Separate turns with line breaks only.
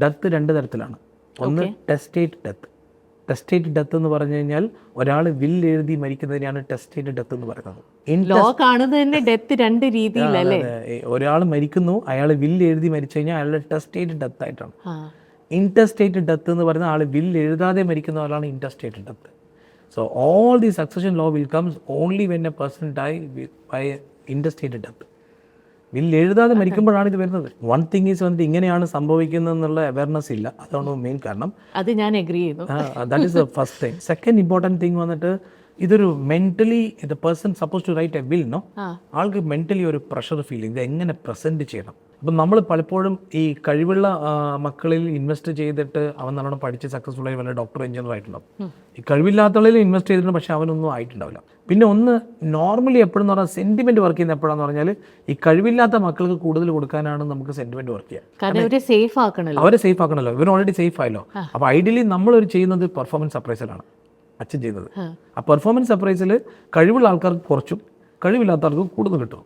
Death 2 തരത്തിലാണ്. ഒന്ന് ടെസ്റ്റേറ്റ് death. ടെസ്റ്റേറ്റ് death എന്ന് പറഞ്ഞു കഴിഞ്ഞാൽ ഒരാൾ വില്ല് എഴുതി മരിക്കുന്നതിനാണ് ടെസ്റ്റേറ്റ് ഡെത്ത് എന്ന് പറയുന്നത്.
ഡെത്ത് 2 രീതിയിലല്ലേ?
ഒരാൾ മരിക്കുന്നു, അയാൾ വില്ല് എഴുതി മരിച്ചു കഴിഞ്ഞാൽ അയാളുടെ ടെസ്റ്റേറ്റ് ഡെത്ത് ആയിട്ടാണ്. ഇൻറ്റെസ്റ്റേറ്റ് ഡെത്ത് എന്ന് പറയുന്ന ആൾ വില്ല് എഴുതാതെ മരിക്കുന്ന ആളാണ് intestate death. So all the succession law will comes only when a person die by intestate death. Will എഴുതാതെ മരിക്കുമ്പോഴാണ് ഇത് വരുന്നത്. വൺ തിങ് ഈസ് വന്നിട്ട് ഇങ്ങനെയാണ് സംഭവിക്കുന്നത് എന്നുള്ള അവയർനെസ് ഇല്ല. അതാണ് മെയിൻ കാരണം.
അത് ഞാൻ എഗ്രി ചെയ്യുന്നു.
That is the first thing. Second important thing വന്നിട്ട് ഇതൊരു mentally the person suppose to write a will no, ആൾക്ക് മെൻ്റലി ഒരു പ്രഷർ ഫീൽ ചെയ്യും ഇത് എങ്ങനെ പ്രസൻറ്റ് ചെയ്യണം. അപ്പം നമ്മൾ പലപ്പോഴും ഈ കഴിവുള്ള മക്കളിൽ ഇൻവെസ്റ്റ് ചെയ്തിട്ട് അവൻ നല്ലോണം പഠിച്ച് സക്സസ്ഫുൾ ആയി വല്ല ഡോക്ടർ എഞ്ചിനീയർ ആയിട്ടുണ്ടാവും. ഈ കഴിവില്ലാത്തവളിൽ ഇൻവെസ്റ്റ് ചെയ്തിട്ടുണ്ട്, പക്ഷേ അവനൊന്നും ആയിട്ടുണ്ടാവില്ല. പിന്നെ ഒന്ന് നോർമലി എപ്പോഴും എന്ന് പറഞ്ഞാൽ സെൻറ്റിമെൻറ്റ് വർക്ക് ചെയ്യുന്ന എപ്പോഴാണെന്ന് പറഞ്ഞാൽ ഈ കഴിവില്ലാത്ത മക്കൾക്ക് കൂടുതൽ കൊടുക്കാനാണ് നമുക്ക് സെൻറ്റിമെൻറ്റ് വർക്ക് ചെയ്യുക. അവരെ സേഫ് ആക്കണമല്ലോ, ഇവർ ഓൾറെഡി സേഫ് ആയല്ലോ. അപ്പോൾ ഐഡിയലി നമ്മളൊരു ചെയ്യുന്നത് പെർഫോമൻസ് അപ്രൈസലാണ് അച്ഛൻ ചെയ്യുന്നത്. ആ പെർഫോമൻസ് അപ്രൈസിൽ കഴിവുള്ള ആൾക്കാർക്ക് കുറച്ചും കഴിവില്ലാത്ത ആൾക്ക് കൂടുതൽ കിട്ടും.